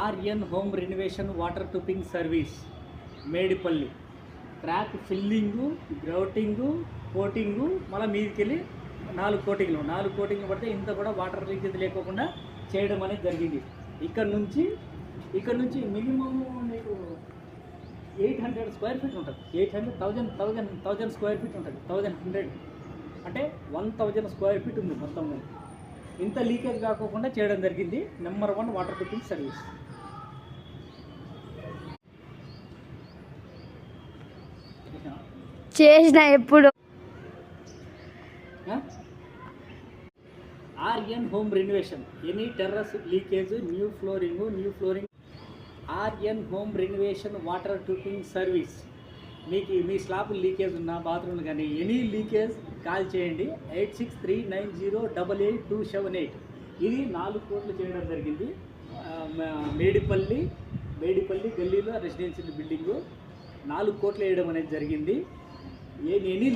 RN home renovation water ట్యూపింగ్ service Medipalli. Crack filling, grouting, coating, మళ్ళీ మీదకి వెళ్ళి 4 కోటింగ్లు పడితే ఇంత కూడా వాటర్ లీకేజ్ లేకోకుండా చేయడం అనేది జరిగింది. ఇక్కడ నుంచి మినిమం మీకు 800 స్క్వేర్ ఫీట్ ఉంటుంది. 1000 స్క్వేర్ ఫీట్ ఉంటుంది. 1100 అంటే 1000 స్క్వేర్ ఫీట్ ఉంది మొత్తం. ఇంత లీకేజ్ కాకోకుండా చేయడం జరిగింది. నెంబర్ 1 వాటర్ ట్యూపింగ్ సర్వీస్. చేసిన ఎప్పుడు RN home renovation, any terrace leakage, new flooring. RN home renovation water ట్యూపింగ్ సర్వీస్. మీకు మీ స్లాబ్ లీకేజ్ ఉన్న బాత్రూమ్ కానీ ఎనీ లీకేజ్ కాల్ చేయండి 8639088278. ఇది 4 కోట్లు చేయడం జరిగింది. మేడిపల్లి గల్లీలో రెసిడెన్షియల్ బిల్డింగు 4 కోట్లు వేయడం అనేది జరిగింది. ఎనీ